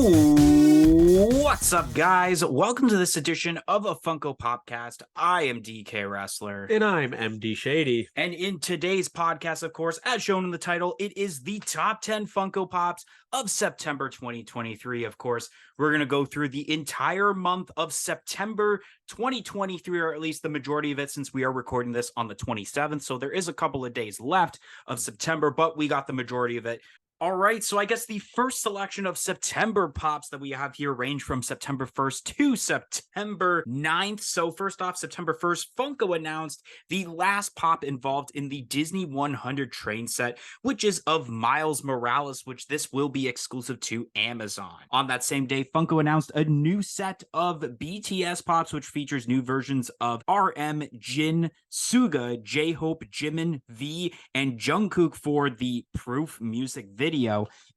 What's up, guys? Welcome to this edition of a Funko Popcast. I am DK Wrestler. And I'm MD Shady. And in today's podcast, of course, as shown in the title, it is the top 10 Funko Pops of September 2023. Of course, we're going to go through the entire month of September 2023, or at least the majority of it, since we are recording this on the 27th. So there is a couple of days left of September, but we got the majority of it. All right, so I guess the first selection of September pops that we have here range from September 1st to September 9th. So first off, September 1st, Funko announced the last pop involved in the Disney 100 train set, which is of Miles Morales, which this will be exclusive to Amazon. On that same day, Funko announced a new set of BTS pops, which features new versions of RM, Jin, Suga, J-Hope, Jimin, V, and Jungkook for the Proof music video.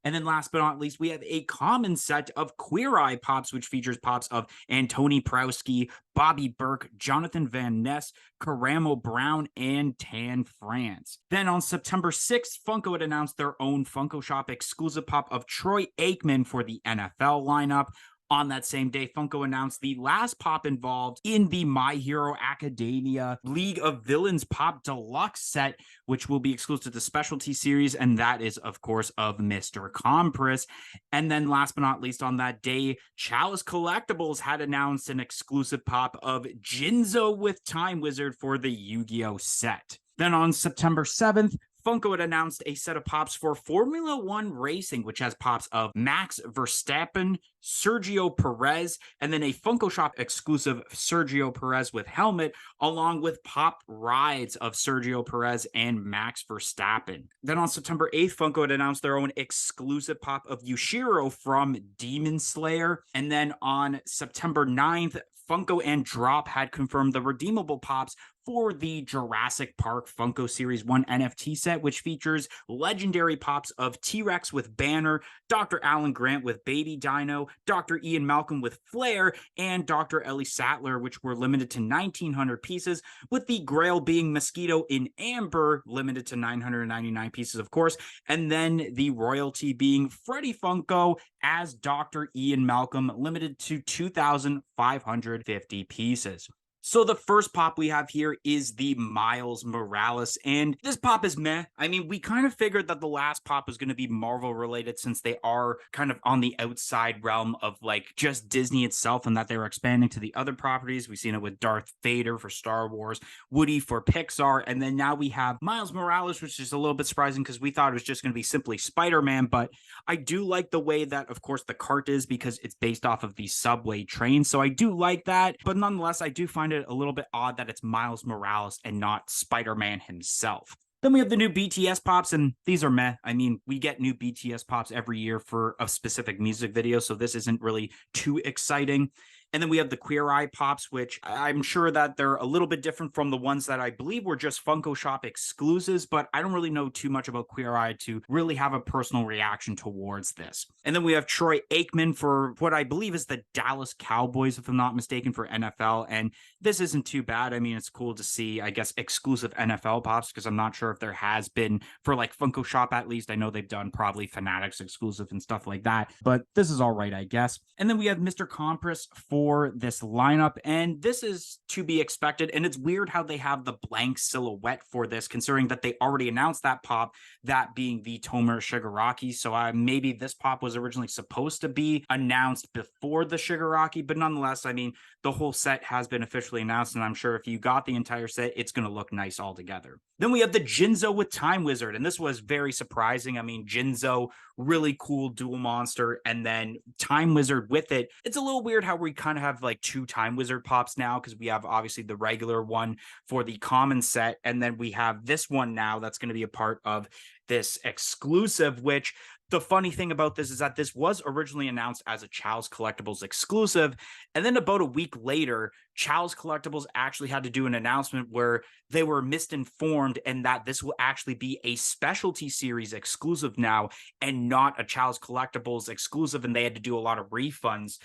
And then last but not least, we have a common set of Queer Eye pops, which features pops of Antoni Prowski, Bobby Burke, Jonathan Van Ness, Karamo Brown, and Tan France. Then on September 6th, Funko had announced their own Funko Shop exclusive pop of Troy Aikman for the NFL lineup. On that same day, Funko announced the last pop involved in the My Hero Academia League of Villains Pop Deluxe set, which will be exclusive to the specialty series, and that is, of course, of Mr. Compress. And then last but not least, on that day, Chalice Collectibles had announced an exclusive pop of Jinzo with Time Wizard for the Yu-Gi-Oh! Set. Then on September 7th, Funko had announced a set of pops for Formula One Racing, which has pops of Max Verstappen, Sergio Perez, and then a Funko Shop exclusive Sergio Perez with helmet, along with pop rides of Sergio Perez and Max Verstappen. Then on September 8th, Funko had announced their own exclusive pop of Yushiro from Demon Slayer. And then on September 9th, Funko and Drop had confirmed the redeemable pops for the Jurassic Park Funko Series 1 NFT set, which features legendary pops of T-Rex with Banner, Dr. Alan Grant with Baby Dino, Dr. Ian Malcolm with Flair, and Dr. Ellie Sattler, which were limited to 1,900 pieces, with the Grail being Mosquito in Amber, limited to 999 pieces, of course, and then the royalty being Freddie Funko as Dr. Ian Malcolm, limited to 2,550 pieces. So the first pop we have here is the Miles Morales, and this pop is meh. I mean, we kind of figured that the last pop was going to be Marvel related, since they are kind of on the outside realm of like just Disney itself, and that they were expanding to the other properties. We've seen it with Darth Vader for Star Wars, Woody for Pixar, and then now we have Miles Morales, which is a little bit surprising because we thought it was just going to be simply Spider-Man. But I do like the way that, of course, the cart is, because it's based off of the subway train, so I do like that. But nonetheless, I do find it a little bit odd that it's Miles Morales and not Spider-Man himself. Then we have the new BTS pops, and these are meh. I mean, we get new BTS pops every year for a specific music video, so this isn't really too exciting. And then we have the Queer Eye pops, which I'm sure that they're a little bit different from the ones that I believe were just Funko Shop exclusives, but I don't really know too much about Queer Eye to really have a personal reaction towards this. And then we have Troy Aikman for what I believe is the Dallas Cowboys, if I'm not mistaken, for NFL. And this isn't too bad. I mean, it's cool to see, I guess, exclusive NFL pops, because I'm not sure if there has been for like Funko Shop, at least. I know they've done probably Fanatics exclusive and stuff like that, but this is all right, I guess. And then we have Mr. Compress for this lineup, and this is to be expected. And it's weird how they have the blank silhouette for this, considering that they already announced that pop, that being the Tomer Shigaraki. So maybe this pop was originally supposed to be announced before the Shigaraki, but nonetheless, I mean, the whole set has been officially announced, and I'm sure if you got the entire set, it's going to look nice altogether. Then we have the Jinzo with Time Wizard, and this was very surprising. I mean, Jinzo, really cool dual monster, and then Time Wizard with it. It's a little weird how we kind of have like two Time Wizard pops now, because we have obviously the regular one for the common set, and then we have this one now that's going to be a part of this exclusive, which the funny thing about this is that this was originally announced as a Chow's Collectibles exclusive, and then about a week later, Chow's Collectibles actually had to do an announcement where they were misinformed, and that this will actually be a specialty series exclusive now and not a Chow's Collectibles exclusive, and they had to do a lot of refunds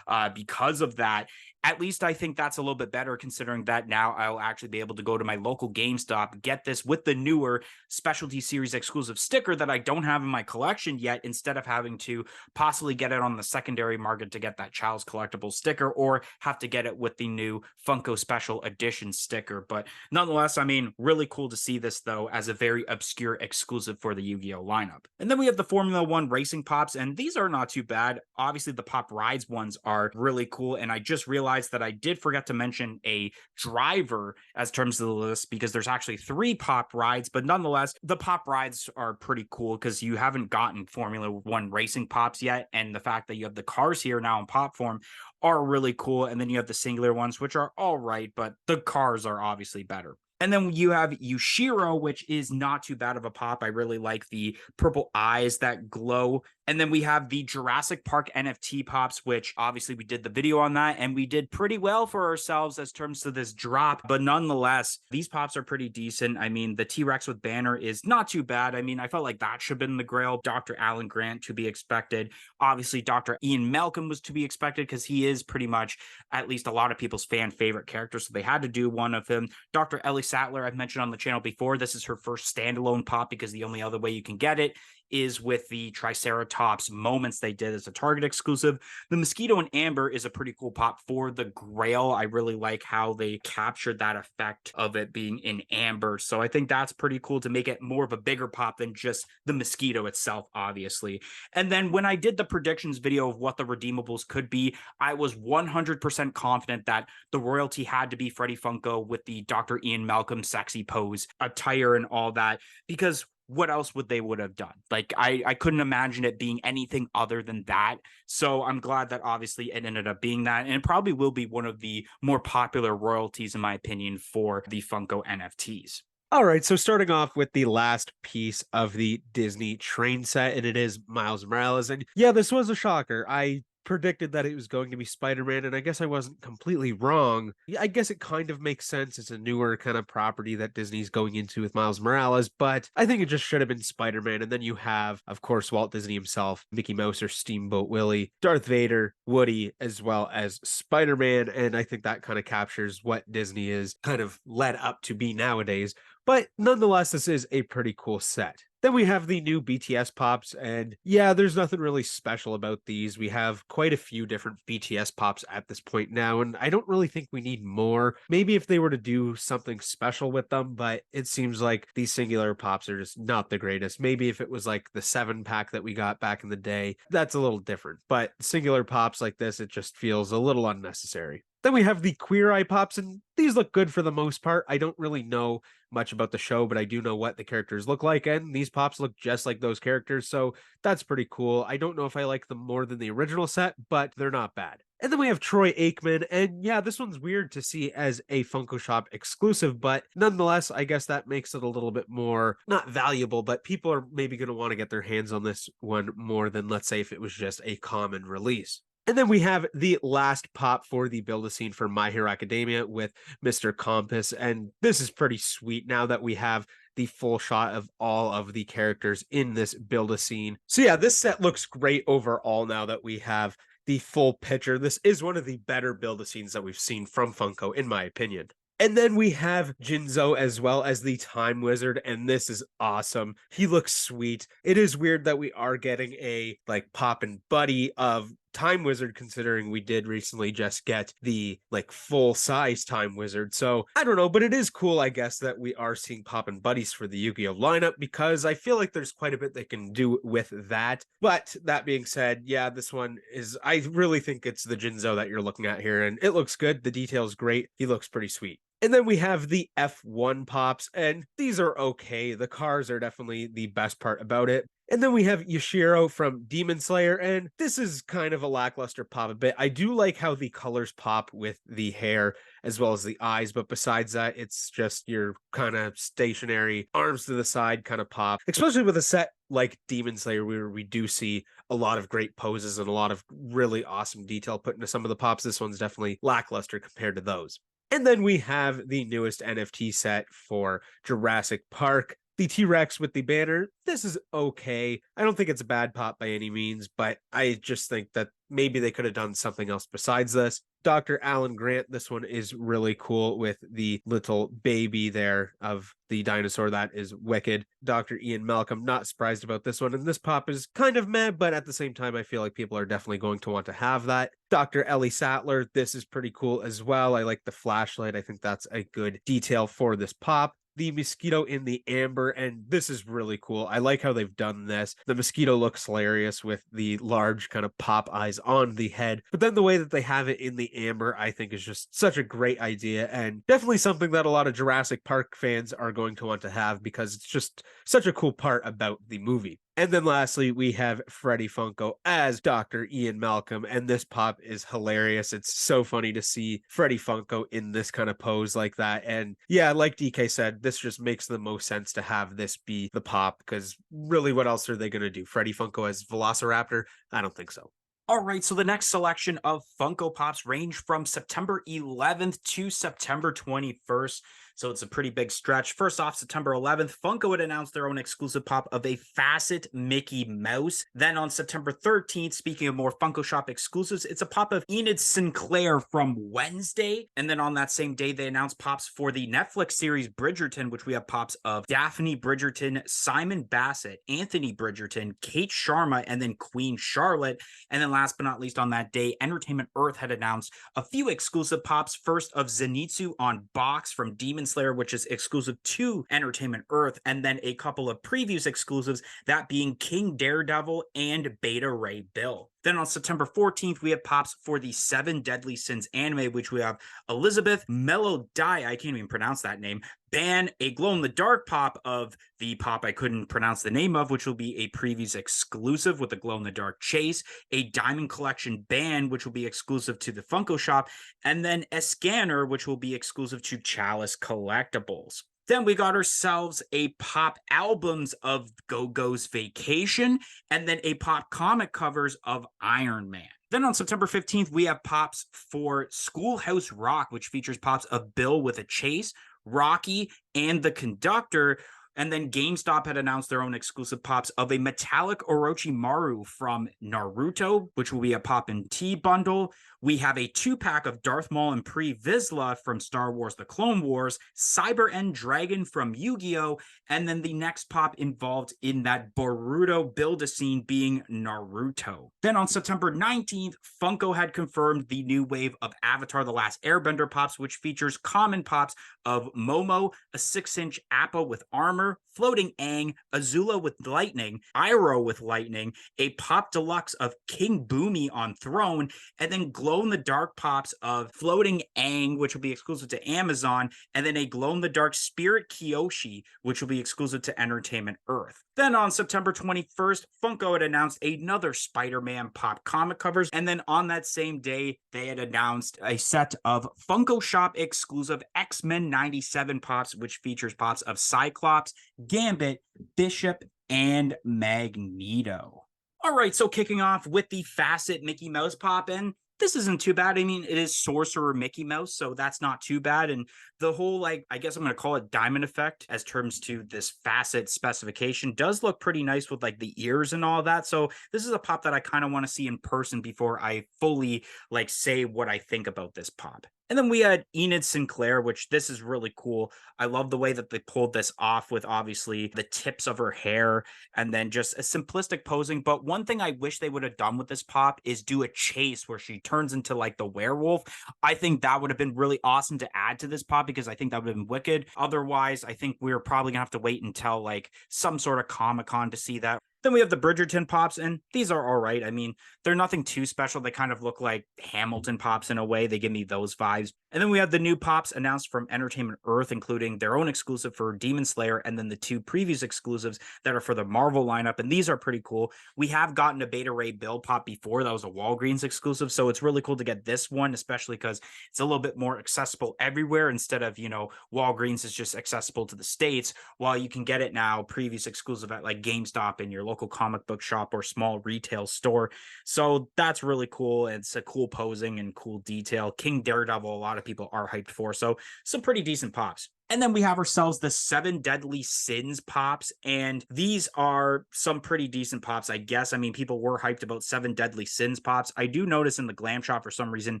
because of that. at least I think that's a little bit better, considering that now I'll actually be able to go to my local GameStop, get this with the newer specialty series exclusive sticker that I don't have in my collection yet, instead of having to possibly get it on the secondary market to get that Child's Collectible sticker, or have to get it with the new Funko Special Edition sticker. But nonetheless, I mean, really cool to see this, though, as a very obscure exclusive for the Yu-Gi-Oh lineup. And then we have the Formula One racing pops, and these are not too bad. Obviously, the Pop Rides ones are really cool, and I just realized that I did forget to mention a driver as terms of the list, because there's actually 3 Pop Rides, but nonetheless, the Pop Rides are pretty cool because you haven't gotten Formula One racing pops yet, and the fact that you have the cars here now in pop form are really cool. And then you have the singular ones, which are all right, but the cars are obviously better. And then you have Yushiro, which is not too bad of a pop. I really like the purple eyes that glow. And then we have the Jurassic Park NFT pops, which obviously we did the video on that, and we did pretty well for ourselves as terms of this drop. But nonetheless, these pops are pretty decent. I mean, the T-Rex with banner is not too bad. I mean, I felt like that should have been the grail. Dr. Alan Grant to be expected. Obviously, Dr. Ian Malcolm was to be expected because he is pretty much at least a lot of people's fan favorite character. So they had to do one of him. Dr. Ellie Sattler, I've mentioned on the channel before, this is her first standalone pop because the only other way you can get it is with the Triceratops moments they did as a Target exclusive. The Mosquito and Amber is a pretty cool pop for the Grail. I really like how they captured that effect of it being in amber. So I think that's pretty cool to make it more of a bigger pop than just the Mosquito itself, obviously. And then when I did the predictions video of what the redeemables could be, I was 100% confident that the royalty had to be Freddie Funko with the Dr. Ian Malcolm sexy pose attire and all that, because what else would they would have done? Like, I couldn't imagine it being anything other than that. So I'm glad that obviously it ended up being that, and it probably will be one of the more popular royalties, in my opinion, for the Funko NFTs. All right, so starting off with the last piece of the Disney train set, and it is Miles Morales. And yeah, this was a shocker. I predicted that it was going to be Spider-Man, and I guess I wasn't completely wrong. Yeah, I guess it kind of makes sense. It's a newer kind of property that Disney's going into with Miles Morales, but I think it just should have been Spider-Man. And then you have, of course, Walt Disney himself, Mickey Mouse or Steamboat Willie, Darth Vader, Woody, as well as Spider-Man. And I think that kind of captures what Disney is kind of led up to be nowadays. But nonetheless, this is a pretty cool set. Then we have the new BTS pops, and yeah, there's nothing really special about these. We have quite a few different BTS pops at this point now, and I don't really think we need more. Maybe if they were to do something special with them, but it seems like these singular pops are just not the greatest. Maybe if it was like the 7-pack that we got back in the day, that's a little different. But singular pops like this, it just feels a little unnecessary. Then we have the Queer Eye pops, and these look good for the most part. I don't really know much about the show, but I do know what the characters look like, and these pops look just like those characters, so that's pretty cool. I don't know if I like them more than the original set, but they're not bad. And then we have Troy Aikman, and yeah, this one's weird to see as a Funko Shop exclusive, but nonetheless, I guess that makes it a little bit more, not valuable, but people are maybe going to want to get their hands on this one more than, let's say, if it was just a common release. And then we have the last pop for the Build-A-Scene for My Hero Academia with Mr. Compass. And this is pretty sweet now that we have the full shot of all of the characters in this Build-A-Scene. So yeah, this set looks great overall now that we have the full picture. This is one of the better Build-A-Scenes that we've seen from Funko, in my opinion. And then we have Jinzo as well as the Time Wizard, and this is awesome. He looks sweet. It is weird that we are getting a like pop and buddy of Time Wizard, considering we did recently just get the like full-size Time Wizard. So I don't know, but it is cool, I guess, that we are seeing pop and buddies for the Yu-Gi-Oh lineup, because I feel like there's quite a bit they can do with that. But that being said, yeah, this one is, I really think it's the Jinzo that you're looking at here, and it looks good. The detail's great. He looks pretty sweet. And then we have the F1 pops, and these are okay. The cars are definitely the best part about it. And then we have Yashiro from Demon Slayer, and this is kind of a lackluster pop a bit. I do like how the colors pop with the hair as well as the eyes, but besides that, it's just your kind of stationary, arms to the side kind of pop, especially with a set like Demon Slayer, where we do see a lot of great poses and a lot of really awesome detail put into some of the pops. This one's definitely lackluster compared to those. And then we have the newest NFT set for Jurassic Park, the T-Rex with the banner. This is okay. I don't think it's a bad pop by any means, but I just think that maybe they could have done something else besides this. Dr. Alan Grant. This one is really cool with the little baby there of the dinosaur. That is wicked. Dr. Ian Malcolm, not surprised about this one. And this pop is kind of meh, but at the same time, I feel like people are definitely going to want to have that. Dr. Ellie Sattler, this is pretty cool as well. I like the flashlight. I think that's a good detail for this pop. The mosquito in the amber, and this is really cool. I like how they've done this. The mosquito looks hilarious with the large kind of pop eyes on the head, but then the way that they have it in the amber, I think is just such a great idea, and definitely something that a lot of Jurassic Park fans are going to want to have because it's just such a cool part about the movie. And then lastly, we have Freddie Funko as Dr. Ian Malcolm, and this pop is hilarious. It's so funny to see Freddie Funko in this kind of pose like that. And yeah, like DK said, this just makes the most sense to have this be the pop, because really, what else are they going to do? Freddie Funko as Velociraptor? I don't think so. All right, so the next selection of Funko Pops range from September 11th to September 21st. So it's a pretty big stretch. First off, September 11th, Funko would announce their own exclusive pop of a facet Mickey Mouse. Then on September 13th, speaking of more Funko Shop exclusives, it's a pop of Enid Sinclair from Wednesday. And then on that same day, they announced pops for the Netflix series Bridgerton, which we have pops of Daphne Bridgerton, Simon Bassett, Anthony Bridgerton, Kate Sharma, and then Queen Charlotte. And then last but not least on that day, Entertainment Earth had announced a few exclusive pops. First of Zenitsu on box from Demon Slayer, which is exclusive to Entertainment Earth, and then a couple of previews exclusives, that being King Daredevil and Beta Ray Bill. Then on September 14th, we have pops for the Seven Deadly Sins anime, which we have Elizabeth Melodai, I can't even pronounce that name, ban a glow-in-the-dark pop of the pop I couldn't pronounce the name of, which will be a previews exclusive with a glow-in-the-dark chase, a Diamond Collection band, which will be exclusive to the Funko Shop, and then a scanner, which will be exclusive to Chalice Collectibles. Then we got ourselves a pop albums of Go-Go's Vacation, and then a pop comic covers of Iron Man. Then on September 15th, we have pops for Schoolhouse Rock, which features pops of Bill with a Chase, Rocky, and the Conductor. And then GameStop had announced their own exclusive pops of a metallic Orochimaru from Naruto, which will be a pop and tea bundle. We have a 2-pack of Darth Maul and Pre Vizsla from Star Wars The Clone Wars, Cyber End Dragon from Yu-Gi-Oh!, and then the next pop involved in that Boruto Build-A-Scene being Naruto. Then on September 19th, Funko had confirmed the new wave of Avatar The Last Airbender pops, which features common pops of Momo, a 6-inch Appa with armor, Floating Aang, Azula with lightning, Iroh with lightning, a pop deluxe of King Boomy on Throne, and then glow-in-the-dark pops of Floating Aang, which will be exclusive to Amazon, and then a glow-in-the-dark Spirit Kyoshi, which will be exclusive to Entertainment Earth. Then on September 21st, Funko had announced another Spider-Man pop comic covers, and then on that same day, they had announced a set of Funko Shop exclusive X-Men 97 pops, which features pops of Cyclops, Gambit, Bishop, and Magneto. All right, so kicking off with the Facet Mickey Mouse pop in, this isn't too bad. I mean, it is Sorcerer Mickey Mouse, so that's not too bad. And the whole, like, I guess I'm going to call it diamond effect as terms to this facet specification does look pretty nice with like the ears and all that. So this is a pop that I kind of want to see in person before I fully like say what I think about this pop. And then we had Enid Sinclair, which this is really cool. I love the way that they pulled this off with obviously the tips of her hair and then just a simplistic posing. But one thing I wish they would have done with this pop is do a chase where she turns into like the werewolf. I think that would have been really awesome to add to this pop because I think that would have been wicked. Otherwise, I think we're probably gonna have to wait until like some sort of Comic-Con to see that. Then we have the Bridgerton pops, and these are all right. I mean, they're nothing too special. They kind of look like Hamilton pops in a way. They give me those vibes. And then we have the new pops announced from Entertainment Earth, including their own exclusive for Demon Slayer, and then the 2 previous exclusives that are for the Marvel lineup. And these are pretty cool. We have gotten a Beta Ray Bill pop before. That was a Walgreens exclusive. So it's really cool to get this one, especially because it's a little bit more accessible everywhere instead of, you know, Walgreens is just accessible to the States, while you can get it now, previous exclusive at like GameStop in your local comic book shop or small retail store. So that's really cool. It's a cool posing and cool detail. King Daredevil, a lot of people are hyped for. So some pretty decent pops. And then we have ourselves the 7 Deadly Sins pops. And these are some pretty decent pops, I guess. I mean, people were hyped about 7 Deadly Sins pops. I do notice in the glam shop for some reason,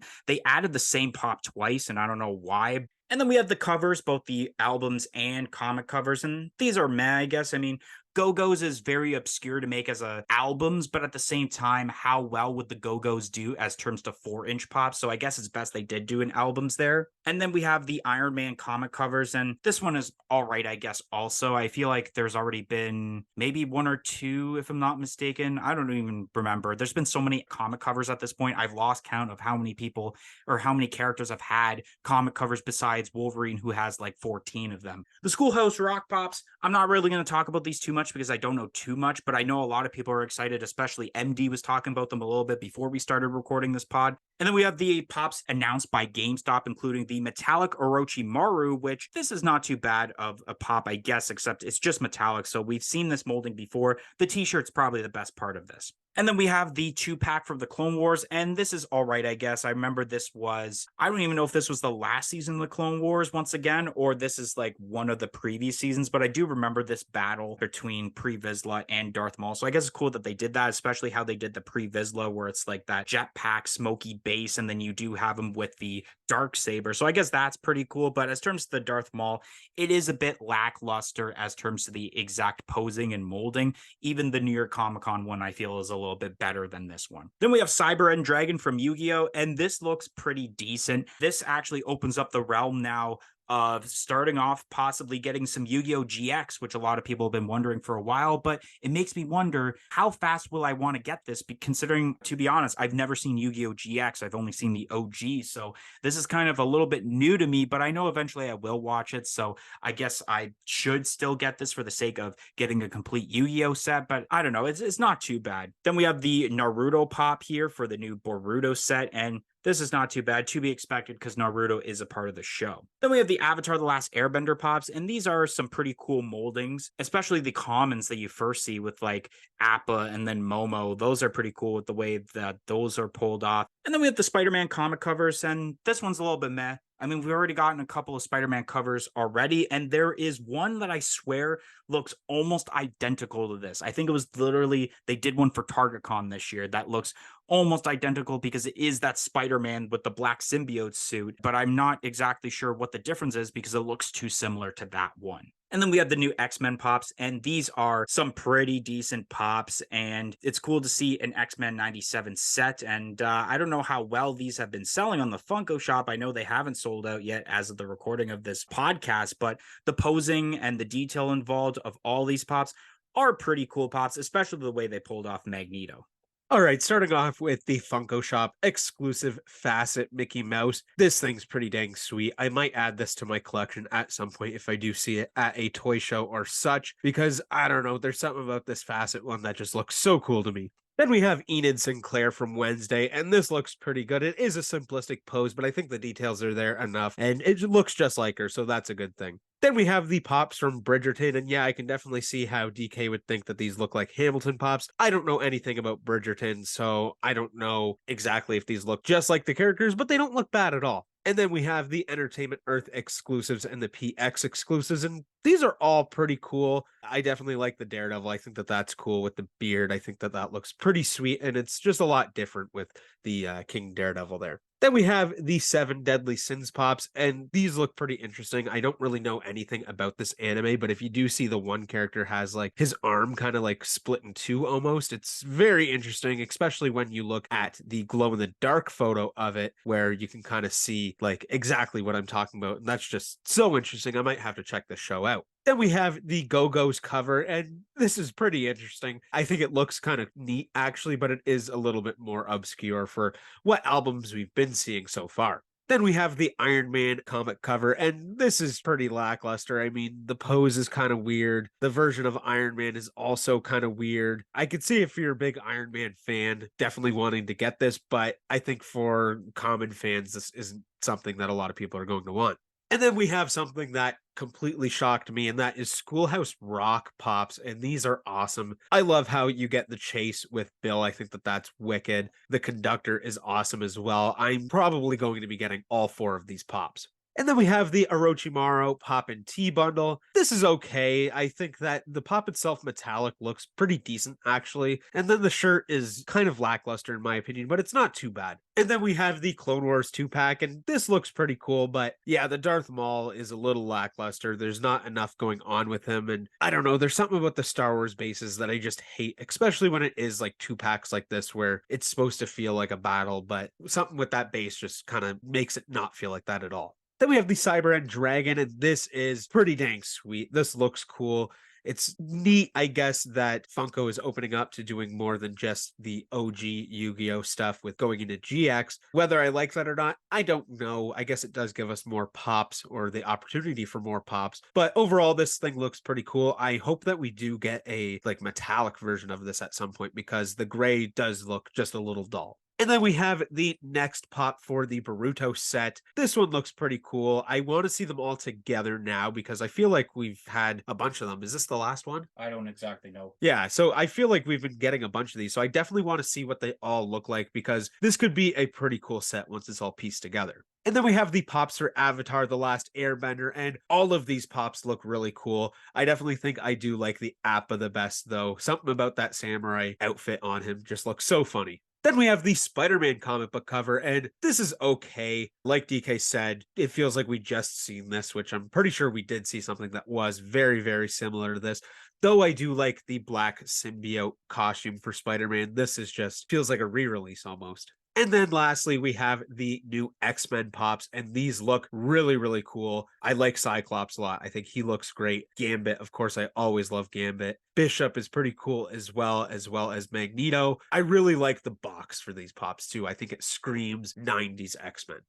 they added the same pop twice, and I don't know why. And then we have the covers, both the albums and comic covers. And these are meh, I guess. I mean, Go-Go's is very obscure to make as albums, but at the same time, how well would the Go-Go's do as terms to 4-inch pops? So I guess it's best they did do in albums there. And then we have the Iron Man comic covers, and this one is all right, I guess. Also, I feel like there's already been maybe 1 or 2, if I'm not mistaken. I don't even remember. There's been so many comic covers at this point. I've lost count of how many people or how many characters have had comic covers besides Wolverine, who has like 14 of them. The Schoolhouse Rock pops, I'm not really going to talk about these too much because I don't know too much, but I know a lot of people are excited, especially MD was talking about them a little bit before we started recording this pod. And then we have the pops announced by GameStop, including the metallic Orochimaru, which this is not too bad of a pop, I guess, except it's just metallic. So we've seen this molding before. The t-shirt's probably the best part of this. And then we have the 2-pack from the Clone Wars, and this is all right, I guess. I remember this was, I don't even know if this was the last season of the Clone Wars once again, or this is like one of the previous seasons, but I do remember this battle between Pre Vizsla and Darth Maul. So I guess it's cool that they did that, especially how they did the Pre Vizsla, where it's like that jetpack, smoky base, and then you do have him with the dark saber. So I guess that's pretty cool. But as terms to the Darth Maul, it is a bit lackluster as terms to the exact posing and molding. Even the New York Comic Con one, I feel, is a little bit better than this one. Then we have Cyber End Dragon from Yu-Gi-Oh! And this looks pretty decent. This actually opens up the realm now of starting off possibly getting some Yu-Gi-Oh! GX, which a lot of people have been wondering for a while, but it makes me wonder, how fast will I want to get this? Considering, to be honest, I've never seen Yu-Gi-Oh! GX. I've only seen the OG, so this is kind of a little bit new to me, but I know eventually I will watch it, so I guess I should still get this for the sake of getting a complete Yu-Gi-Oh! Set, but I don't know, it's not too bad. Then we have the Naruto pop here for the new Boruto set, and this is not too bad, to be expected because Naruto is a part of the show. Then we have the Avatar The Last Airbender pops, and these are some pretty cool moldings, especially the commons that you first see with like Appa and then Momo. Those are pretty cool with the way that those are pulled off. And then we have the Spider-Man comic covers, and this one's a little bit meh. I mean, we've already gotten a couple of Spider-Man covers already, and there is one that I swear looks almost identical to this. I think it was literally, they did one for TargetCon this year that looks almost identical because it is that Spider-Man with the black symbiote suit, but I'm not exactly sure what the difference is because it looks too similar to that one. And then we have the new X-Men pops, and these are some pretty decent pops, and it's cool to see an X-Men 97 set, and I don't know how well these have been selling on the Funko shop. I know they haven't sold out yet as of the recording of this podcast, but the posing and the detail involved of all these pops are pretty cool pops, especially the way they pulled off Magneto. All right, starting off with the Funko Shop exclusive Facet Mickey Mouse. This thing's pretty dang sweet. I might add this to my collection at some point if I do see it at a toy show or such, because I don't know, there's something about this Facet one that just looks so cool to me. Then we have Enid Sinclair from Wednesday, and this looks pretty good. It is a simplistic pose, but I think the details are there enough, and it looks just like her, so that's a good thing. Then we have the pops from Bridgerton, and yeah, I can definitely see how DK would think that these look like Hamilton pops. I don't know anything about Bridgerton, so I don't know exactly if these look just like the characters, but they don't look bad at all. And then we have the Entertainment Earth exclusives and the PX exclusives, and these are all pretty cool. I definitely like the Daredevil. I think that that's cool with the beard. I think that that looks pretty sweet, and it's just a lot different with the King Daredevil there. Then we have the 7 Deadly Sins pops, and these look pretty interesting. I don't really know anything about this anime, but if you do see the one character has like his arm kind of like split in two almost, it's very interesting, especially when you look at the glow in the dark photo of it, where you can kind of see like exactly what I'm talking about. And that's just so interesting. I might have to check this show out. Then we have the Go-Go's cover, and this is pretty interesting. I think it looks kind of neat, actually, but it is a little bit more obscure for what albums we've been seeing so far. Then we have the Iron Man comic cover, and this is pretty lackluster. I mean, the pose is kind of weird. The version of Iron Man is also kind of weird. I could see if you're a big Iron Man fan, definitely wanting to get this, but I think for common fans, this isn't something that a lot of people are going to want. And then we have something that completely shocked me, and that is Schoolhouse Rock pops. And these are awesome. I love how you get the chase with Bill. I think that that's wicked. The conductor is awesome as well. I'm probably going to be getting all 4 of these pops. And then we have the Orochimaru Pop and Tea bundle. This is okay. I think that the pop itself metallic looks pretty decent, actually. And then the shirt is kind of lackluster in my opinion, but it's not too bad. And then we have the Clone Wars 2-pack, and this looks pretty cool, but yeah, the Darth Maul is a little lackluster. There's not enough going on with him, and I don't know, there's something about the Star Wars bases that I just hate, especially when it is like 2-packs like this where it's supposed to feel like a battle, but something with that base just kind of makes it not feel like that at all. Then we have the Cyber End Dragon, and this is pretty dang sweet. This looks cool. It's neat, I guess, that Funko is opening up to doing more than just the OG Yu-Gi-Oh stuff with going into GX. Whether I like that or not, I don't know. I guess it does give us more pops, or the opportunity for more pops. But overall, this thing looks pretty cool. I hope that we do get a like metallic version of this at some point, because the gray does look just a little dull. And then we have the next pop for the Boruto set. This one looks pretty cool. I want to see them all together now because I feel like we've had a bunch of them. Is this the last one? I don't exactly know. Yeah, so I feel like we've been getting a bunch of these. So I definitely want to see what they all look like, because this could be a pretty cool set once it's all pieced together. And then we have the pops for Avatar: The Last Airbender, and all of these pops look really cool. I definitely think I do like the Appa the best, though. Something about that samurai outfit on him just looks so funny. Then we have the Spider-Man comic book cover, and this is okay. Like DK said, it feels like we just seen this, which I'm pretty sure we did see something that was very, very similar to this. Though I do like the black symbiote costume for Spider-Man. This is just feels like a re-release almost. And then lastly, we have the new X-Men pops, and these look really, really cool. I like Cyclops a lot. I think he looks great. Gambit, of course, I always love Gambit. Bishop is pretty cool as well as Magneto. I really like the box for these pops too. I think it screams 90s X-Men.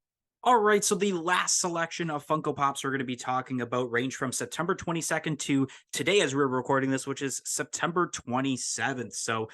All right, so the last selection of Funko Pops we're going to be talking about range from September 22nd to today as we're recording this, which is September 27th. So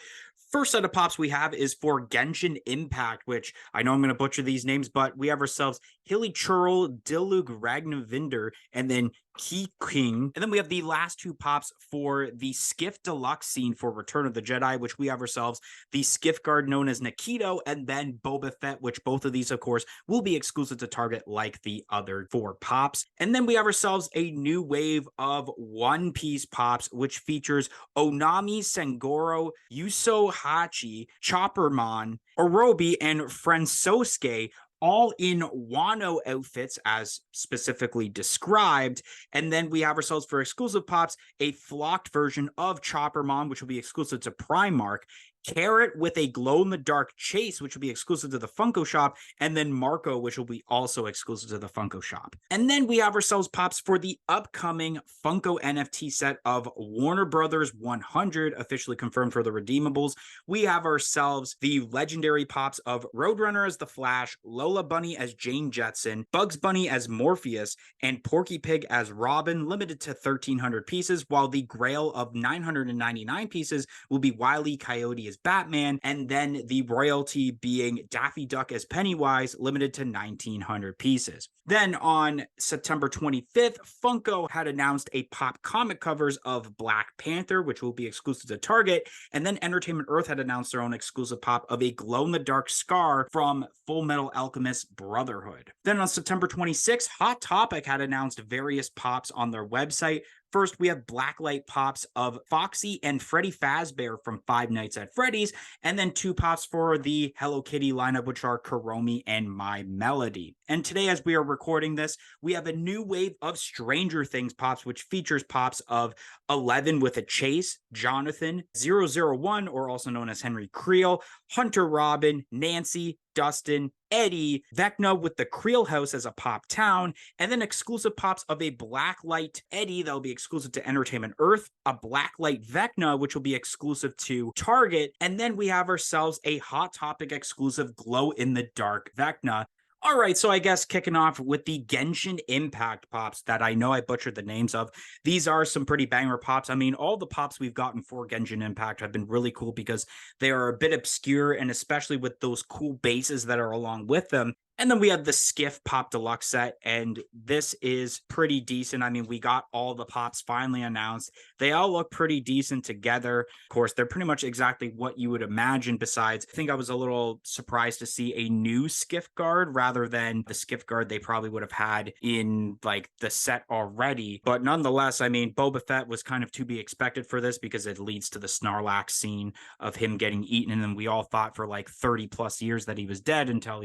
first set of pops we have is for Genshin Impact, which I know I'm going to butcher these names, but we have ourselves Hilly Churl, Dilug Ragnavinder, and then Key King. And then we have the last 2 pops for the Skiff Deluxe scene for Return of the Jedi, which we have ourselves the Skiff Guard known as Nikito, and then Boba Fett, which both of these, of course, will be exclusive to Target like the other 4 pops. And then we have ourselves a new wave of One Piece pops, which features Onami Sengoro, Yuso Hachi, Choppermon, Orobi, and Fransosuke, all in Wano outfits as specifically described. And then we have ourselves for exclusive pops a flocked version of Choppermon, which will be exclusive to Primark, Carrot with a glow-in-the-dark chase, which will be exclusive to the Funko Shop, and then Marco, which will be also exclusive to the Funko Shop. And then we have ourselves pops for the upcoming Funko NFT set of Warner Brothers 100, officially confirmed for the redeemables. We have ourselves the legendary pops of Roadrunner as the Flash, Lola Bunny as Jane Jetson, Bugs Bunny as Morpheus, and Porky Pig as Robin, limited to 1,300 pieces, while the Grail of 999 pieces will be Wile E. Coyote as Batman, and then the royalty being Daffy Duck as Pennywise, limited to 1,900 pieces. Then on September 25th, Funko had announced a pop comic covers of Black Panther, which will be exclusive to Target, and then Entertainment Earth had announced their own exclusive pop of a glow-in-the-dark Scar from Full Metal Alchemist Brotherhood. Then on September 26th, Hot Topic had announced various pops on their website. First, we have Blacklight pops of Foxy and Freddy Fazbear from Five Nights at Freddy's, and then 2 pops for the Hello Kitty lineup, which are Kuromi and My Melody. And today, as we are recording this, we have a new wave of Stranger Things pops, which features pops of 11 with a chase, Jonathan, 001, or also known as Henry Creel, Hunter Robin, Nancy, Dustin, Eddie, Vecna with the Creel House as a pop town, and then exclusive pops of a Blacklight Eddie that will be exclusive to Entertainment Earth, a Blacklight Vecna, which will be exclusive to Target, and then we have ourselves a Hot Topic exclusive glow-in-the-dark Vecna. All right, so I guess kicking off with the Genshin Impact pops that I know I butchered the names of. These are some pretty banger pops. I mean, all the pops we've gotten for Genshin Impact have been really cool because they are a bit obscure, and especially with those cool bases that are along with them. And then we have the Skiff Pop Deluxe set, and this is pretty decent. I mean, we got all the pops finally announced. They all look pretty decent together. Of course, they're pretty much exactly what you would imagine. Besides, I think I was a little surprised to see a new Skiff guard rather than the Skiff guard they probably would have had in like the set already. But nonetheless, I mean, Boba Fett was kind of to be expected for this because it leads to the Snarlax scene of him getting eaten. And then we all thought for like 30 plus years that he was dead until,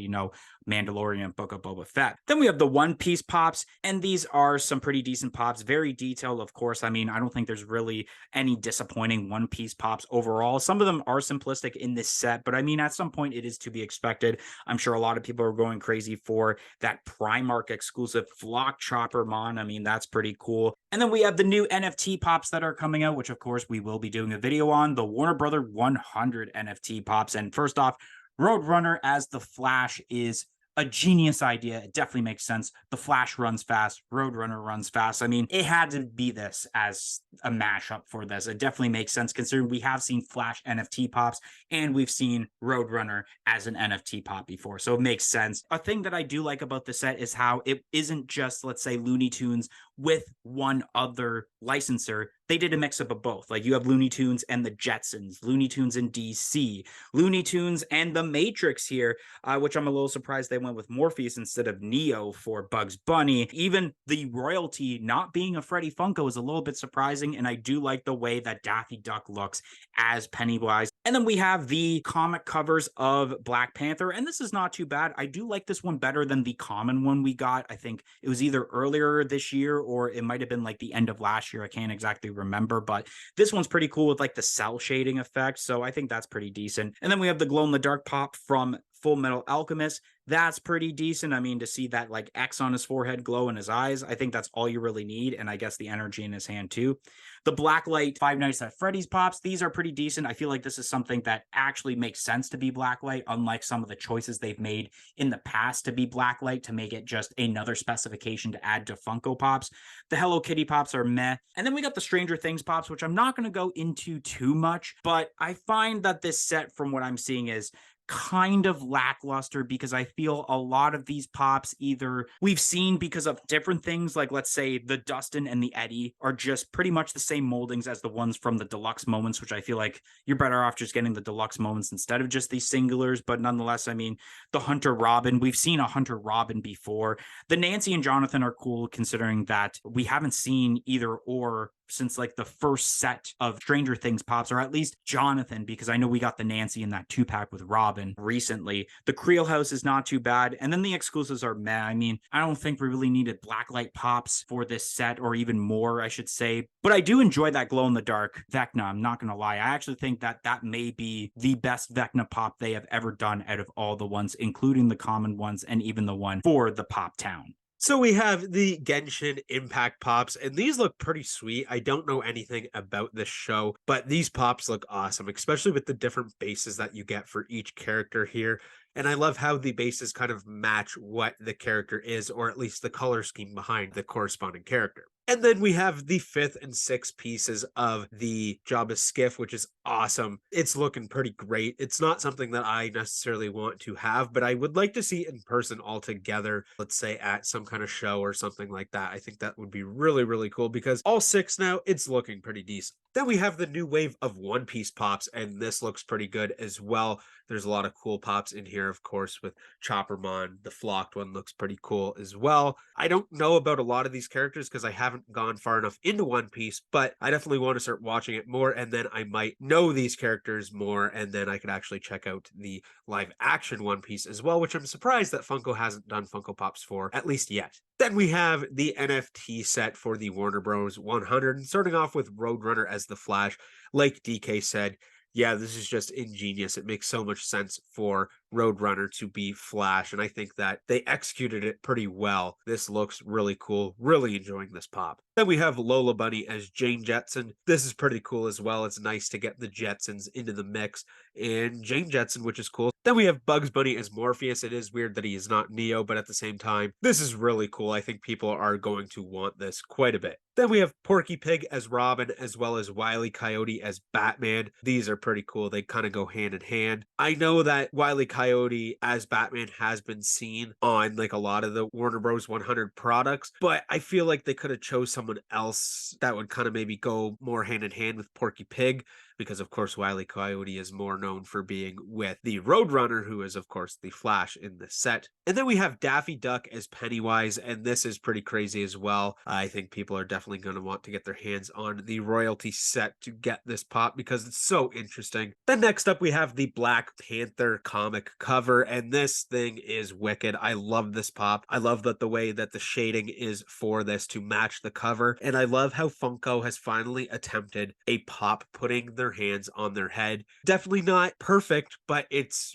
Mandalorian Book of Boba Fett. Then we have the One Piece pops, and these are some pretty decent pops, very detailed, of course. I mean, I don't think there's really any disappointing One Piece pops overall. Some of them are simplistic in this set, but I mean, at some point it is to be expected. I'm sure a lot of people are going crazy for that Primark exclusive Flock Chopper Mon. I mean, that's pretty cool. And then we have the new NFT pops that are coming out, which of course we will be doing a video on, the Warner Brother 100 NFT pops. And first off, Roadrunner as the Flash is a genius idea. It definitely makes sense. The Flash runs fast, Roadrunner runs fast. I mean, it had to be this as a mashup for this. It definitely makes sense considering we have seen Flash NFT pops and we've seen Roadrunner as an NFT pop before. So it makes sense. A thing that I do like about the set is how it isn't just, let's say, Looney Tunes with one other licensor. They did a mix up of both. Like you have Looney Tunes and the Jetsons, Looney Tunes and DC, Looney Tunes and the Matrix here, which I'm a little surprised they went with Morpheus instead of Neo for Bugs Bunny. Even the royalty not being a Freddy Funko is a little bit surprising, and I do like the way that Daffy Duck looks as Pennywise. And then we have the comic covers of Black Panther, and this is not too bad. I do like this one better than the common one we got. I think it was either earlier this year or it might have been like the end of last year. I can't exactly remember, but this one's pretty cool with like the cell shading effect, so I think that's pretty decent. And then we have the glow in the dark pop from Full Metal Alchemist. That's pretty decent. I mean, to see that like X on his forehead glow in his eyes, I think that's all you really need. And I guess the energy in his hand too. The Blacklight Five Nights at Freddy's pops, these are pretty decent. I feel like this is something that actually makes sense to be Blacklight, unlike some of the choices they've made in the past to be Blacklight to make it just another specification to add to Funko Pops. The Hello Kitty pops are meh. And then we got the Stranger Things pops, which I'm not going to go into too much, but I find that this set, from what I'm seeing, is kind of lackluster because I feel a lot of these pops either we've seen because of different things, like let's say the Dustin and the Eddie are just pretty much the same moldings as the ones from the deluxe moments, which I feel like you're better off just getting the deluxe moments instead of just these singulars. But nonetheless, I mean, the Hunter Robin, we've seen a Hunter Robin before. The Nancy and Jonathan are cool considering that we haven't seen either or since like the first set of Stranger Things pops, or at least Jonathan, because I know we got the Nancy in that 2-pack with Robin recently. The Creel House is not too bad, and then the exclusives are meh. I mean, I don't think we really needed Blacklight pops for this set, or even more, I should say. But I do enjoy that glow in the dark Vecna. I'm not gonna lie. I actually think that that may be the best Vecna pop they have ever done out of all the ones, including the common ones and even the one for the Pop Town. So we have the Genshin Impact pops, and these look pretty sweet. I don't know anything about this show, but these pops look awesome, especially with the different bases that you get for each character here. And I love how the bases kind of match what the character is, or at least the color scheme behind the corresponding character. And then we have the 5th and 6th pieces of the Jabba Skiff, which is awesome. It's looking pretty great. It's not something that I necessarily want to have, but I would like to see in person all together, let's say at some kind of show or something like that. I think that would be really, really cool because all 6 now, it's looking pretty decent. Then we have the new wave of One Piece pops, and this looks pretty good as well. There's a lot of cool pops in here, of course, with Choppermon. The flocked one looks pretty cool as well. I don't know about a lot of these characters because I haven't gone far enough into One Piece, but I definitely want to start watching it more, and then I might know these characters more, and then I could actually check out the live action One Piece as well, which I'm surprised that Funko hasn't done Funko Pops for, at least yet. Then we have the NFT set for the Warner Bros. 100, starting off with Roadrunner as the Flash. Like DK said, yeah, this is just ingenious. It makes so much sense for Roadrunner to be Flash, and I think that they executed it pretty well. This looks really cool. Really enjoying this pop. Then we have Lola Bunny as Jane Jetson. This is pretty cool as well. It's nice to get the Jetsons into the mix, and Jane Jetson, which is cool. Then we have Bugs Bunny as Morpheus. It is weird that he is not Neo, but at the same time, this is really cool. I think people are going to want this quite a bit. Then we have Porky Pig as Robin, as well as Wile E. Coyote as Batman. These are pretty cool. They kind of go hand in hand. I know that Wile E. Coyote Coyote as Batman has been seen on like a lot of the Warner Bros. 100 products, but I feel like they could have chose someone else that would kind of maybe go more hand in hand with Porky Pig, because of course Wile E. Coyote is more known for being with the Roadrunner, who is of course the Flash in the set. And then we have Daffy Duck as Pennywise, and this is pretty crazy as well. I think people are definitely going to want to get their hands on the royalty set to get this pop because it's so interesting. Then next up we have the Black Panther comic cover, and this thing is wicked. I love this pop. I love that the way that the shading is for this to match the cover, and I love how Funko has finally attempted a pop putting their hands on their head. Definitely not perfect, but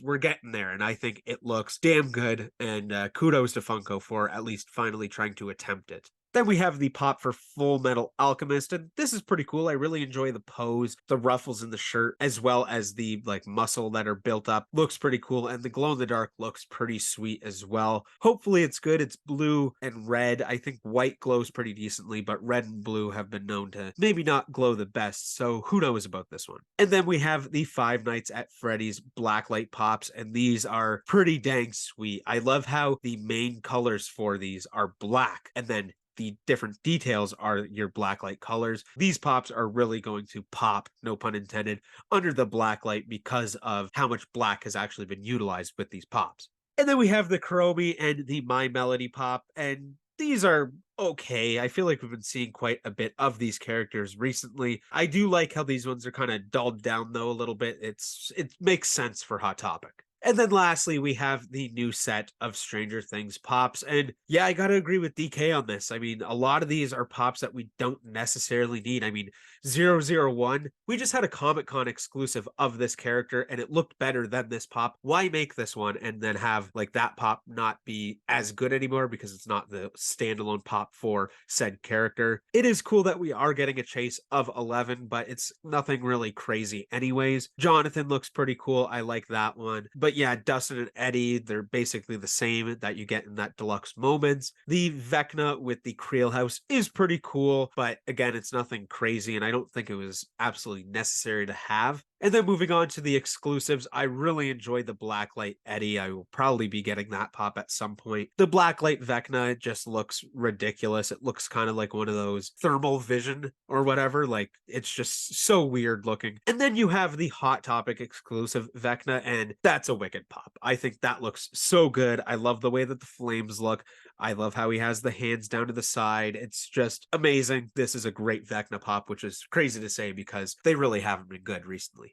we're getting there, and I think it looks damn good, and kudos to Funko for at least finally trying to attempt it. Then we have the pop for Full Metal Alchemist, and this is pretty cool. I really enjoy the pose, the ruffles in the shirt, as well as the like muscle that are built up. Looks pretty cool, and the glow in the dark looks pretty sweet as well. Hopefully it's good. It's blue and red. I think white glows pretty decently, but red and blue have been known to maybe not glow the best, so who knows about this one. And then we have the Five Nights at Freddy's Blacklight Pops, and these are pretty dang sweet. I love how the main colors for these are black, and then the different details are your blacklight colors. These pops are really going to pop, no pun intended, under the blacklight because of how much black has actually been utilized with these pops. And then we have the Chromie and the My Melody pop, and these are okay. I feel like we've been seeing quite a bit of these characters recently. I do like how these ones are kind of dulled down though a little bit. It makes sense for Hot Topic. And then lastly, we have the new set of Stranger Things pops. And yeah, I got to agree with DK on this. I mean, a lot of these are pops that we don't necessarily need. I mean, 001, we just had a Comic-Con exclusive of this character and it looked better than this pop. Why make this one and then have like that pop not be as good anymore because it's not the standalone pop for said character? It is cool that we are getting a chase of 11, but it's nothing really crazy anyways. Jonathan looks pretty cool. I like that one. But yeah, Dustin and Eddie, they're basically the same that you get in that deluxe moments. The Vecna with the Creel House is pretty cool, but again, it's nothing crazy, and I don't think it was absolutely necessary to have. And then moving on to the exclusives, I really enjoyed the Blacklight Eddie. I will probably be getting that pop at some point. The Blacklight Vecna just looks ridiculous. It looks kind of like one of those thermal vision or whatever. Like, it's just so weird looking. And then you have the Hot Topic exclusive Vecna, and that's a wicked pop. I think that looks so good. I love the way that the flames look. I love how he has the hands down to the side. It's just amazing. This is a great Vecna pop, which is crazy to say because they really haven't been good recently.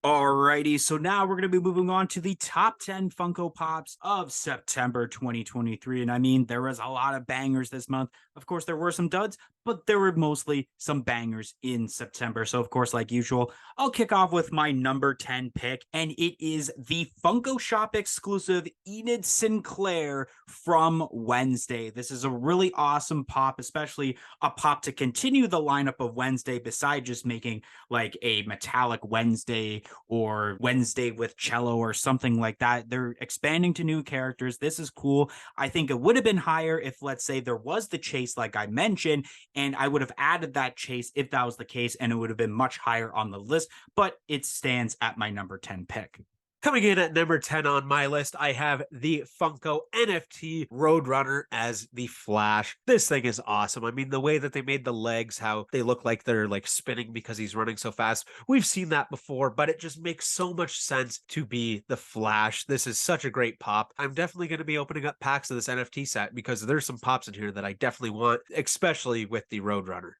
Alrighty, so now we're going to be moving on to the top 10 Funko Pops of September 2023. And I mean, there was a lot of bangers this month. Of course, there were some duds, but there were mostly some bangers in September. So, of course, like usual, I'll kick off with my number 10 pick, and it is the Funko Shop exclusive Enid Sinclair from Wednesday. This is a really awesome pop, especially a pop to continue the lineup of Wednesday, beside just making like a metallic Wednesday or Wednesday with cello or something like that. They're expanding to new characters. This is cool. I think it would have been higher if, let's say, there was the chase like I mentioned, and I would have added that chase if that was the case, and it would have been much higher on the list, but it stands at my number 10 pick. Coming in at number 10 on my list, I have the Funko NFT Roadrunner as the Flash. This thing is awesome. I mean, the way that they made the legs, how they look like they're like spinning because he's running so fast. We've seen that before, but it just makes so much sense to be the Flash. This is such a great pop. I'm definitely going to be opening up packs of this NFT set because there's some pops in here that I definitely want, especially with the Roadrunner.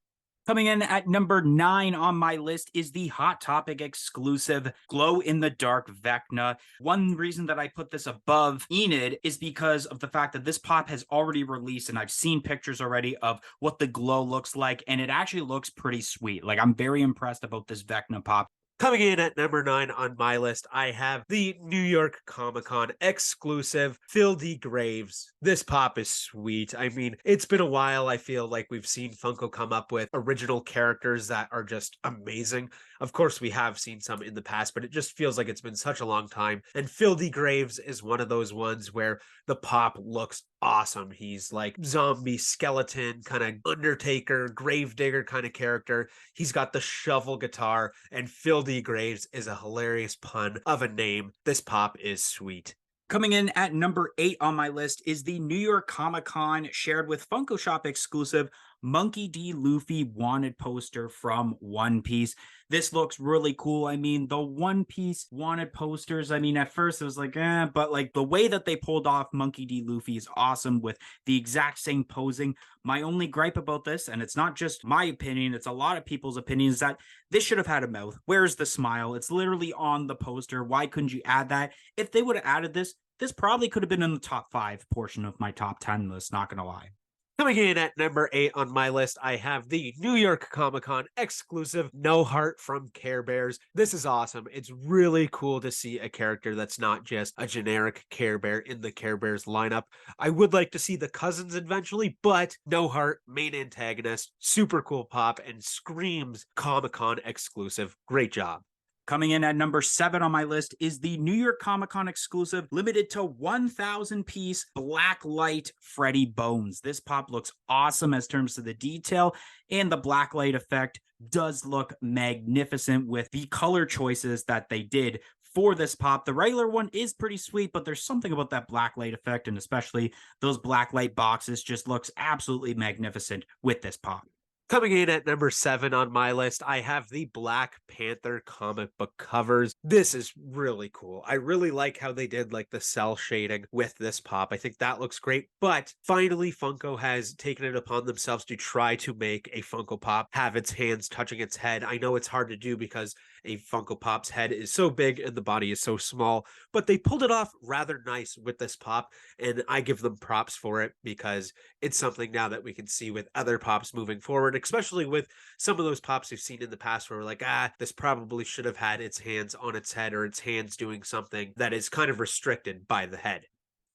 Coming in at number 9 on my list is the Hot Topic exclusive Glow in the Dark Vecna. One reason that I put this above Enid is because of the fact that this pop has already released, and I've seen pictures already of what the glow looks like, and it actually looks pretty sweet. Like, I'm very impressed about this Vecna pop. Coming in at number 9 on my list, I have the New York Comic Con exclusive Phil D. Graves. This pop is sweet. I mean, it's been a while. I feel like we've seen Funko come up with original characters that are just amazing. Of course, we have seen some in the past, but it just feels like it's been such a long time. And Phil D. Graves is one of those ones where the pop looks awesome. He's like zombie skeleton, kind of Undertaker, Gravedigger kind of character. He's got the shovel guitar, and Phil D. Graves is a hilarious pun of a name. This pop is sweet. Coming in at number 8 on my list is the New York Comic Con shared with Funko Shop exclusive Monkey D. Luffy wanted poster from One Piece. This looks really cool. I mean, the One Piece wanted posters, I mean, at first it was like, but like the way that they pulled off Monkey D. Luffy is awesome with the exact same posing. My only gripe about this, and it's not just my opinion, it's a lot of people's opinion, is that this should have had a mouth. Where's the smile? It's literally on the poster. Why couldn't you add that? If they would have added this probably could have been in the top 5 portion of my top 10 list, not gonna lie. Coming in at number 8 on my list, I have the New York Comic Con exclusive No Heart from Care Bears. This is awesome. It's really cool to see a character that's not just a generic Care Bear in the Care Bears lineup. I would like to see the cousins eventually, but No Heart, main antagonist, super cool pop, and screams Comic Con exclusive. Great job. Coming in at number 7 on my list is the New York Comic Con exclusive limited to 1,000 piece black light Freddy Bones. This pop looks awesome as terms of the detail, and the black light effect does look magnificent with the color choices that they did for this pop. The regular one is pretty sweet, but there's something about that black light effect, and especially those black light boxes just looks absolutely magnificent with this pop. Coming in at number 7 on my list, I have the Black Panther comic book covers. This is really cool. I really like how they did like the cell shading with this pop. I think that looks great. But finally, Funko has taken it upon themselves to try to make a Funko Pop have its hands touching its head. I know it's hard to do because a Funko Pop's head is so big and the body is so small, but they pulled it off rather nice with this pop, and I give them props for it because it's something now that we can see with other pops moving forward, especially with some of those pops we've seen in the past where we're like, this probably should have had its hands on its head or its hands doing something that is kind of restricted by the head.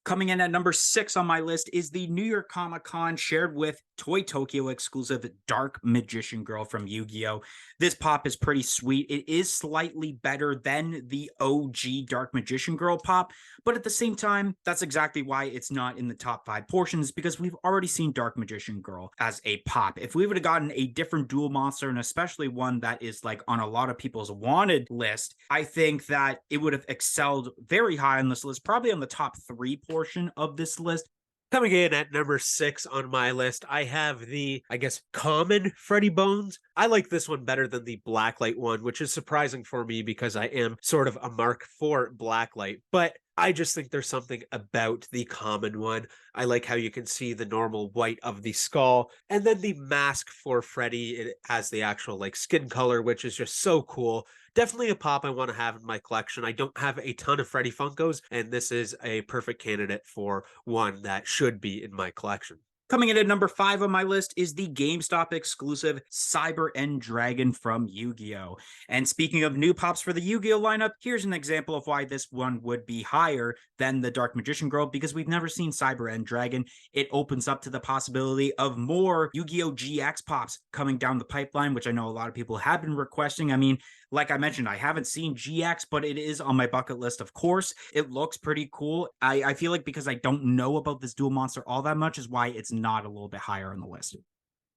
Coming in at number 6 on my list is the New York Comic Con shared with Toy Tokyo exclusive Dark Magician Girl from Yu-Gi-Oh! This pop is pretty sweet. It is slightly better than the OG Dark Magician Girl pop, but at the same time, that's exactly why it's not in the top 5 portions, because we've already seen Dark Magician Girl as a pop. If we would have gotten a different dual monster, and especially one that is like on a lot of people's wanted list, I think that it would have excelled very high on this list, probably on the top 3 portion of this list. Coming in at number 6 on my list, I have the, I guess, common Freddy Bones. I like this one better than the Blacklight one, which is surprising for me because I am sort of a mark for Blacklight. But I just think there's something about the common one. I like how you can see the normal white of the skull, and then the mask for Freddy, it has the actual like skin color, which is just so cool. Definitely a pop I want to have in my collection. I don't have a ton of Freddy Funkos, and this is a perfect candidate for one that should be in my collection. Coming in at number 5 on my list is the GameStop exclusive Cyber End Dragon from Yu-Gi-Oh! And speaking of new pops for the Yu-Gi-Oh! Lineup, here's an example of why this one would be higher than the Dark Magician Girl, because we've never seen Cyber End Dragon. It opens up to the possibility of more Yu-Gi-Oh! GX pops coming down the pipeline, which I know a lot of people have been requesting. I mean, like I mentioned, I haven't seen GX, but it is on my bucket list, of course. It looks pretty cool. I feel like because I don't know about this dual monster all that much is why it's not a little bit higher on the list.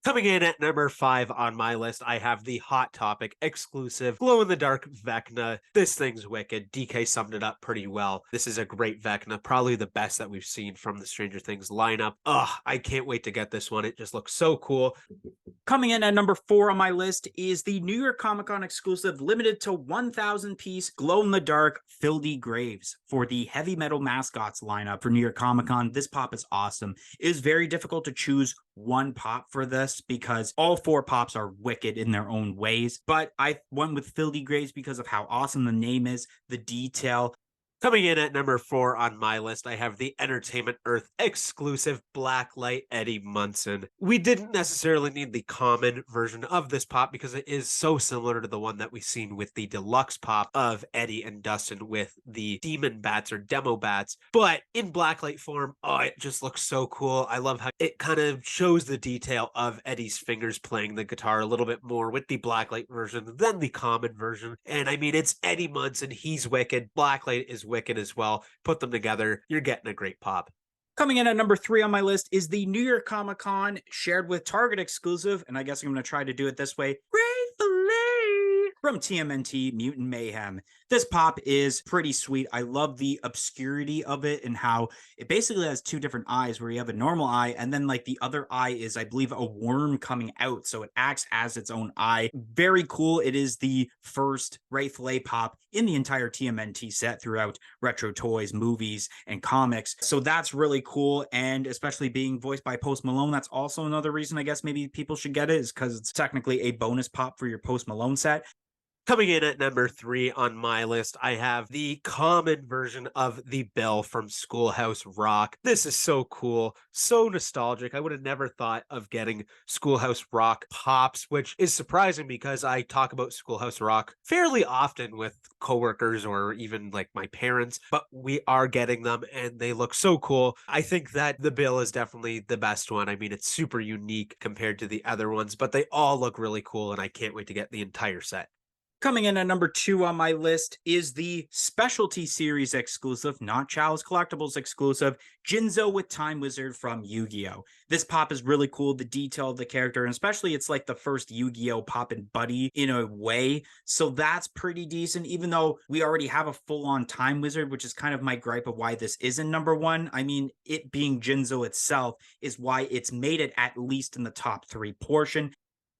Coming in at number 5 on my list, I have the Hot Topic exclusive glow-in-the-dark Vecna. This thing's wicked. DK summed it up pretty well. This is a great Vecna, probably the best that we've seen from the Stranger Things lineup. I can't wait to get this one. It just looks so cool. Coming in at number 4 on my list is the New York Comic Con exclusive limited to 1,000 piece glow-in-the-dark Filthy Graves for the Heavy Metal Mascots lineup for New York Comic Con. This pop is awesome. It is very difficult to choose one pop for this because all 4 pops are wicked in their own ways, but I went with Filthy Graves because of how awesome the name is, the detail. Coming in at number 4 on my list, I have the Entertainment Earth exclusive Blacklight Eddie Munson. We didn't necessarily need the common version of this pop because it is so similar to the one that we've seen with the deluxe pop of Eddie and Dustin with the demon bats or demo bats. But in Blacklight form, it just looks so cool. I love how it kind of shows the detail of Eddie's fingers playing the guitar a little bit more with the Blacklight version than the common version. And I mean, it's Eddie Munson. He's wicked. Blacklight is wicked as well. Put them together, you're getting a great pop. Coming in at number 3 on my list is the New York Comic Con shared with Target exclusive, and I guess I'm going to try to do it this way, Gratefully, from TMNT Mutant Mayhem. This pop is pretty sweet. I love the obscurity of it and how it basically has two different eyes where you have a normal eye and then like the other eye is, I believe, a worm coming out. So it acts as its own eye. Very cool. It is the first Ray Fillet pop in the entire TMNT set throughout retro toys, movies, and comics. So that's really cool. And especially being voiced by Post Malone, that's also another reason I guess maybe people should get it, is because it's technically a bonus pop for your Post Malone set. Coming in at number 3 on my list, I have the common version of the Bill from Schoolhouse Rock. This is so cool, so nostalgic. I would have never thought of getting Schoolhouse Rock pops, which is surprising because I talk about Schoolhouse Rock fairly often with coworkers or even like my parents, but we are getting them and they look so cool. I think that the Bill is definitely the best one. I mean, it's super unique compared to the other ones, but they all look really cool and I can't wait to get the entire set. Coming in at number 2 on my list is the Specialty Series exclusive, not Chalice Collectibles exclusive, Jinzo with Time Wizard from Yu-Gi-Oh! This pop is really cool, the detail of the character, and especially it's like the first Yu-Gi-Oh! Pop and buddy in a way, so that's pretty decent, even though we already have a full-on Time Wizard, which is kind of my gripe of why this isn't number 1. I mean, it being Jinzo itself is why it's made it at least in the top 3 portion.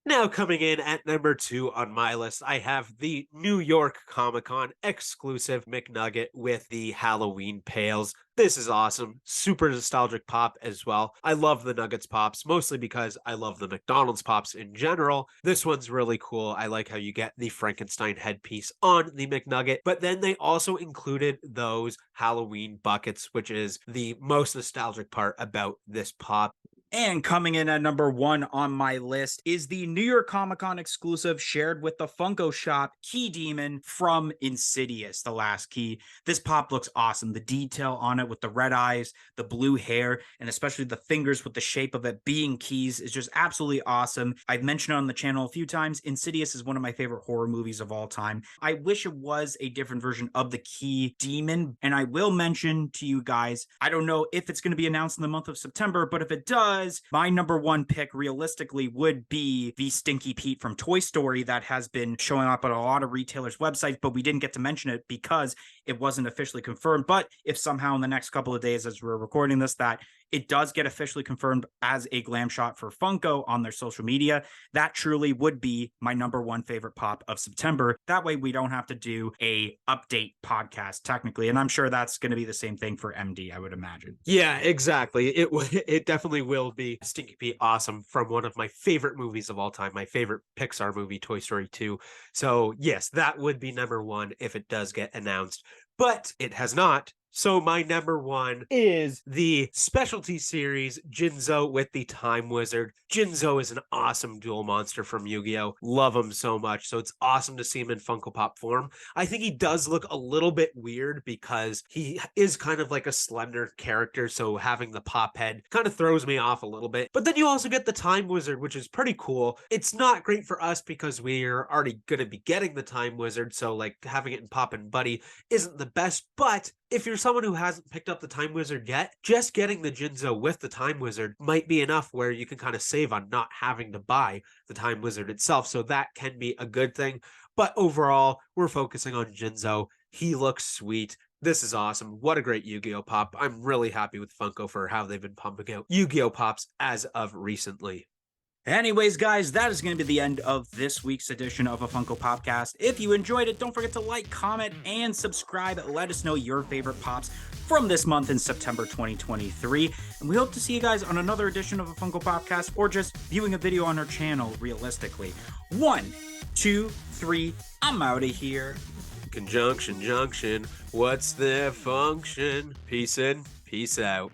Now, coming in at number 2 on my list, I have the New York Comic Con exclusive McNugget with the Halloween pails. This is awesome. Super nostalgic pop as well. I love the Nuggets pops, mostly because I love the McDonald's pops in general. This one's really cool. I like how you get the Frankenstein headpiece on the McNugget, but then they also included those Halloween buckets, which is the most nostalgic part about this pop. And coming in at number 1 on my list is the New York Comic Con exclusive shared with the Funko Shop Key Demon from Insidious, The Last Key. This pop looks awesome. The detail on it with the red eyes, the blue hair, and especially the fingers with the shape of it being keys is just absolutely awesome. I've mentioned it on the channel a few times. Insidious is one of my favorite horror movies of all time. I wish it was a different version of the Key Demon, and I will mention to you guys, I don't know if it's going to be announced in the month of September, but if it does, my number 1 pick realistically would be the Stinky Pete from Toy Story that has been showing up on a lot of retailers' websites, but we didn't get to mention it because it wasn't officially confirmed. But if somehow in the next couple of days as we're recording this, that it does get officially confirmed as a glam shot for Funko on their social media, that truly would be my number 1 favorite pop of September. That way we don't have to do a update podcast technically, and I'm sure that's going to be the same thing for MD, I would imagine. Yeah, exactly. It definitely will be. Stinky Pete, awesome, from one of my favorite movies of all time, my favorite Pixar movie, Toy Story 2. So yes, that would be number 1 if it does get announced, but it has not. So my number 1 is the Specialty Series Jinzo with the Time Wizard. Jinzo is an awesome dual monster from Yu-Gi-Oh! Love him so much. So it's awesome to see him in Funko Pop form. I think he does look a little bit weird because he is kind of like a slender character. So having the pop head kind of throws me off a little bit. But then you also get the Time Wizard, which is pretty cool. It's not great for us because we're already going to be getting the Time Wizard. So like having it in Pop and Buddy isn't the best, but if you're someone who hasn't picked up the Time Wizard yet, just getting the Jinzo with the Time Wizard might be enough where you can kind of save on not having to buy the Time Wizard itself. So that can be a good thing. But overall, we're focusing on Jinzo. He looks sweet. This is awesome. What a great Yu-Gi-Oh! Pop. I'm really happy with Funko for how they've been pumping out Yu-Gi-Oh! Pops as of recently. Anyways, guys, that is going to be the end of this week's edition of a Funko Popcast. If you enjoyed it, don't forget to like, comment, and subscribe. Let us know your favorite pops from this month in September 2023. And we hope to see you guys on another edition of a Funko Popcast or just viewing a video on our channel realistically. 1, 2, 3, I'm out of here. Conjunction, junction, what's their function? Peace in, peace out.